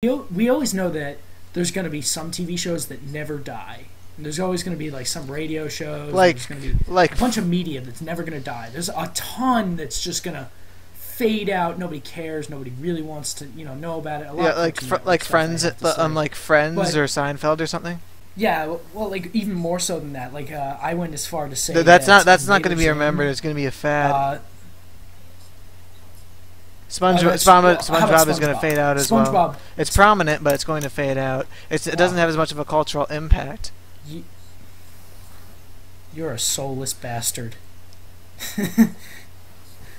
we always know that there's going to be some TV shows that never die. And there's always going to be like some radio shows. There's going to be a bunch of media that's never going to die. There's a ton that's just going to fade out. Nobody cares. Nobody really wants to know about it. Like Friends, like Friends or Seinfeld or something. Yeah, well, like even more so than that. Like I went as far to say that's not going to be remembered. It's going to be a fad. SpongeBob is going to fade out as well. It's prominent, but it's going to fade out. It doesn't have as much of a cultural impact. You're a soulless bastard.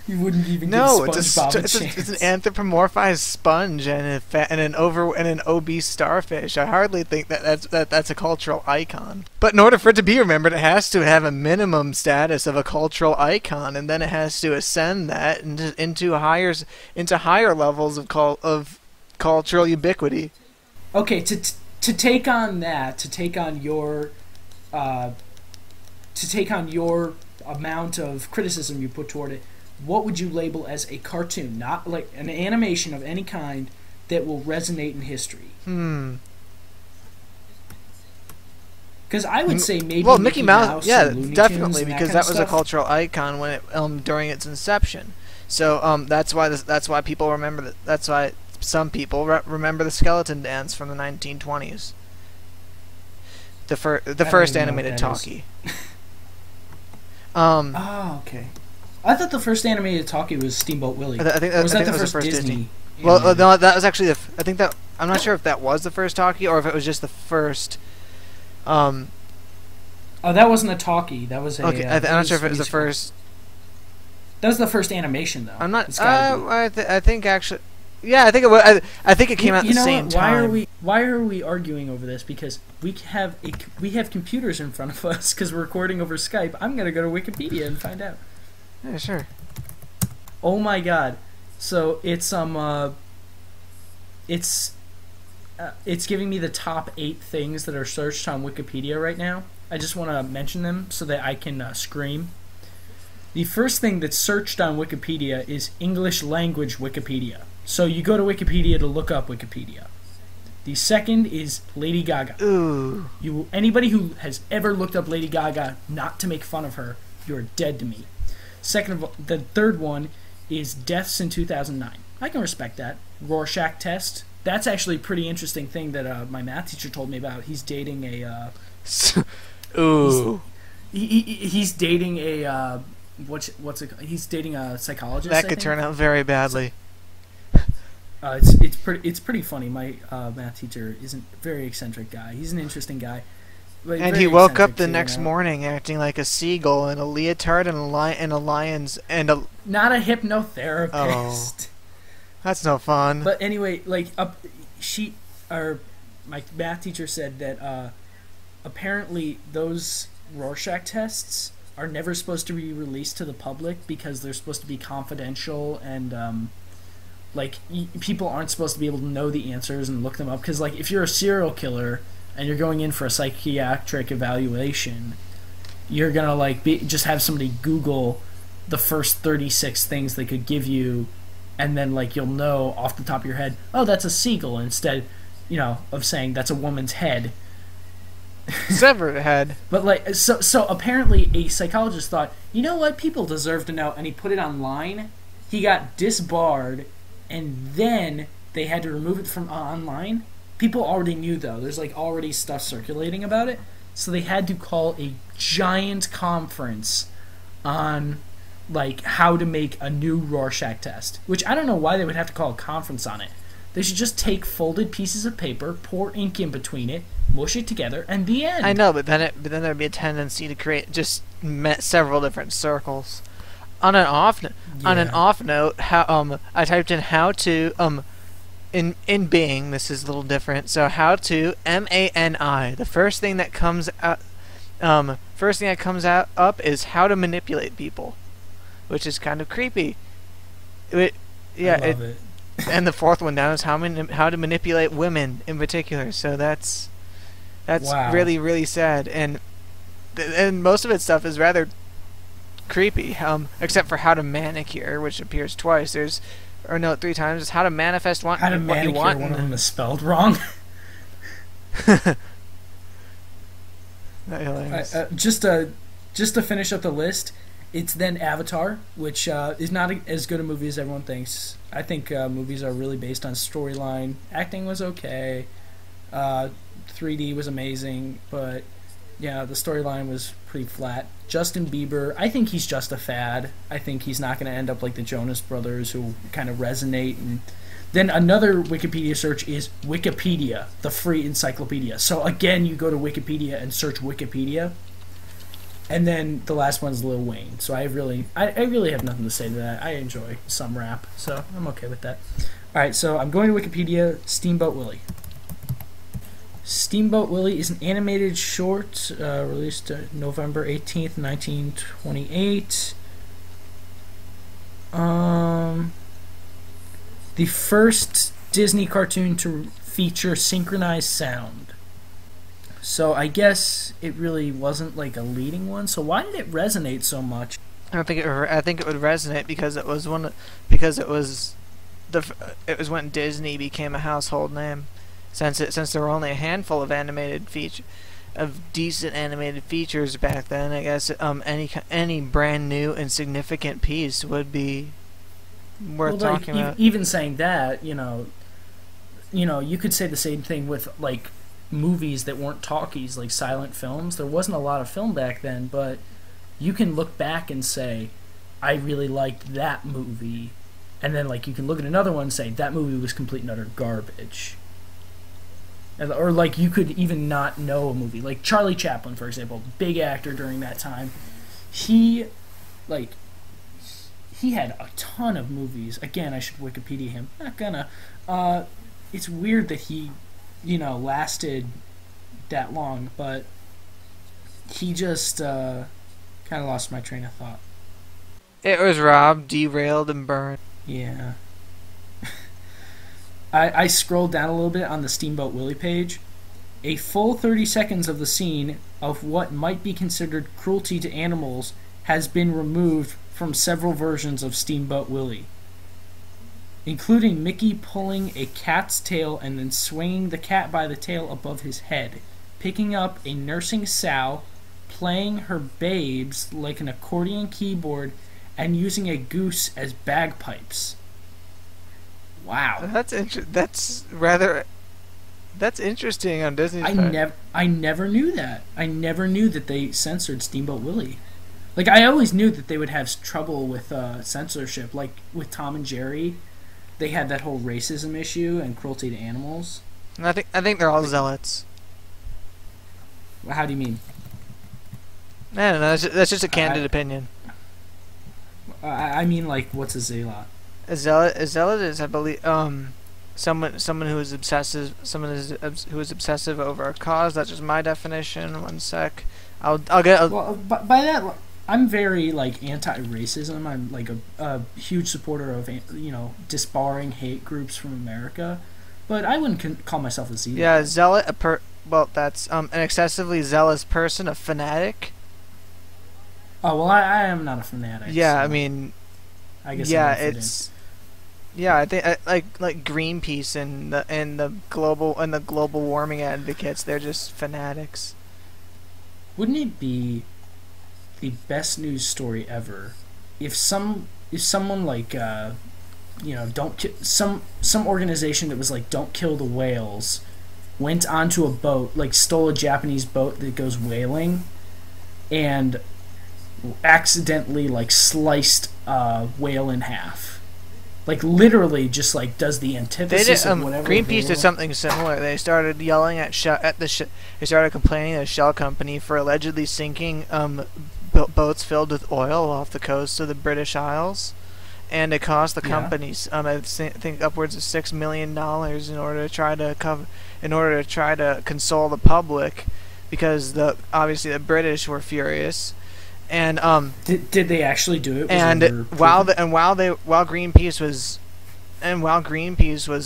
You wouldn't even give No, SpongeBob a chance. It's an anthropomorphized sponge and an obese starfish. I hardly think that's a cultural icon. But in order for it to be remembered, it has to have a minimum status of a cultural icon, and then it has to ascend that into higher levels of cultural ubiquity. Okay, to take on that, to take on your amount of criticism you put toward it, what would you label as a cartoon, not like an animation of any kind, that will resonate in history? Because I would say maybe Mickey Mouse, yeah, definitely, because that was a cultural icon when it during its inception. So that's why people remember that. That's why some people remember the skeleton dance from the 1920s. The first animated talkie. Oh, okay. I thought the first animated talkie was Steamboat Willie. I think that was the first Disney. Well, no, that was actually I think that I'm not sure if that was the first talkie or if it was just the first. Oh, that wasn't a talkie. That was a. Okay, I'm not sure if it was the first. That was the first animation, though. I'm not. I think actually. Yeah, I think it was. I think it came out at the same time. Why are we arguing over this? Because we have computers in front of us because we're recording over Skype. I'm gonna go to Wikipedia and find out. Yeah, sure. Oh my God! So it's giving me the top 8 things that are searched on Wikipedia right now. I just want to mention them so that I can scream. The first thing that's searched on Wikipedia is English language Wikipedia. So you go to Wikipedia to look up Wikipedia. The second is Lady Gaga. Ooh. Anybody who has ever looked up Lady Gaga, not to make fun of her, you're dead to me. The third one is deaths in 2009. I can respect that. Rorschach test. That's actually a pretty interesting thing that my math teacher told me about. He's dating a. Ooh. He's dating a. He's dating a psychologist. That could turn out very badly. It's pretty funny. My math teacher is a very eccentric guy. He's an interesting guy. And he woke up the next morning acting like a seagull in a leotard and a lion's and a. Not a hypnotherapist. Oh, that's no fun. But anyway, like my math teacher said that apparently those Rorschach tests are never supposed to be released to the public because they're supposed to be confidential and people aren't supposed to be able to know the answers and look them up because like if you're a serial killer and you're going in for a psychiatric evaluation, you're gonna just have somebody Google the first 36 things they could give you, and then you'll know off the top of your head, oh, that's a seagull, instead, of saying that's a woman's head. Severed head. But so apparently a psychologist thought, you know what, people deserve to know, and he put it online. He got disbarred, and then they had to remove it from online. People already knew, though. There's already stuff circulating about it. So they had to call a giant conference on how to make a new Rorschach test. Which I don't know why they would have to call a conference on it. They should just take folded pieces of paper, pour ink in between it, mush it together, and the end. I know, but then there'd be a tendency to create just several different circles. On an off note, I typed in how to in Bing. This is a little different. So how to MANI. The first thing that comes out up is how to manipulate people, which is kind of creepy. I love it. And the fourth one down is how to manipulate women in particular. So that's wow. Really, really sad, and most of its stuff is rather creepy, except for how to manicure, which appears twice. There's or no, 3 times. It's how to manifest How to what you manicure, want. one of them is spelled wrong. Just to finish up the list, it's then Avatar, which is not as good a movie as everyone thinks. I think movies are really based on storyline. Acting was okay. 3D was amazing, but yeah, the storyline was pretty flat. Justin Bieber, I think he's just a fad. I think he's not going to end up like the Jonas Brothers, who kind of resonate. And then another Wikipedia search is Wikipedia, the free encyclopedia. So again, you go to Wikipedia and search Wikipedia. And then the last one's Lil Wayne. So I really have nothing to say to that. I enjoy some rap, so I'm okay with that. All right, so I'm going to Wikipedia. Steamboat Willie. Steamboat Willie is an animated short released November 18th, 1928. The first Disney cartoon to feature synchronized sound. So I guess it really wasn't like a leading one. So why did it resonate so much? I think it would resonate because it was when Disney became a household name. Since there were only a handful of decent animated features back then, I guess any brand new and significant piece would be worth talking about. Even saying that, you could say the same thing with like movies that weren't talkies, like silent films. There wasn't a lot of film back then, but you can look back and say, I really liked that movie, and then like you can look at another one and say that movie was complete and utter garbage. Or like you could even not know a movie, like Charlie Chaplin, for example, big actor during that time. He had a ton of movies. Again, I should Wikipedia him. Not gonna. It's weird that he, lasted that long, but he just kind of lost my train of thought. It was robbed, derailed, and burned. Yeah. I scrolled down a little bit on the Steamboat Willie page. A full 30 seconds of the scene of what might be considered cruelty to animals has been removed from several versions of Steamboat Willie, including Mickey pulling a cat's tail and then swinging the cat by the tail above his head, picking up a nursing sow, playing her babes like an accordion keyboard, and using a goose as bagpipes. Wow. That's interesting on Disney's part. I never knew that. I never knew that they censored Steamboat Willie. Like, I always knew that they would have trouble with censorship. Like, with Tom and Jerry, they had that whole racism issue and cruelty to animals. I think they're all zealots. How do you mean? I don't know. That's just a candid opinion. I mean, like, what's a zealot? A zealot is, I believe, someone who is obsessive, who is obsessive over a cause. That's just my definition. One sec. I'll get. Well, by that, I'm very like anti-racism. I'm like a huge supporter of disbarring hate groups from America, but I wouldn't call myself a zealot. Yeah, zealot. Well, that's an excessively zealous person, a fanatic. Oh well, I am not a fanatic. Yeah, so I mean. I guess yeah, it's. Yeah, I think like Greenpeace and the global warming advocates, they're just fanatics. Wouldn't it be the best news story ever if someone like some organization that was like don't kill the whales went onto a boat, like stole a Japanese boat that goes whaling and accidentally like sliced a whale in half. Like literally, just like does the antithesis of whatever. Greenpeace did something similar. They started yelling at they started complaining to the Shell company for allegedly sinking boats filled with oil off the coast of the British Isles, and it cost the companies I think upwards of $6 million in order to try to console the public, because obviously the British were furious. And did they actually do it? While Greenpeace was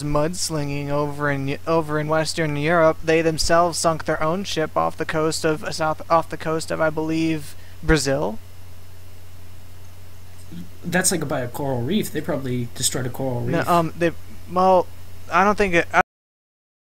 mudslinging over in Western Europe, they themselves sunk their own ship off the coast of I believe Brazil. That's like by a coral reef. They probably destroyed a coral No, reef. they well, I don't think it.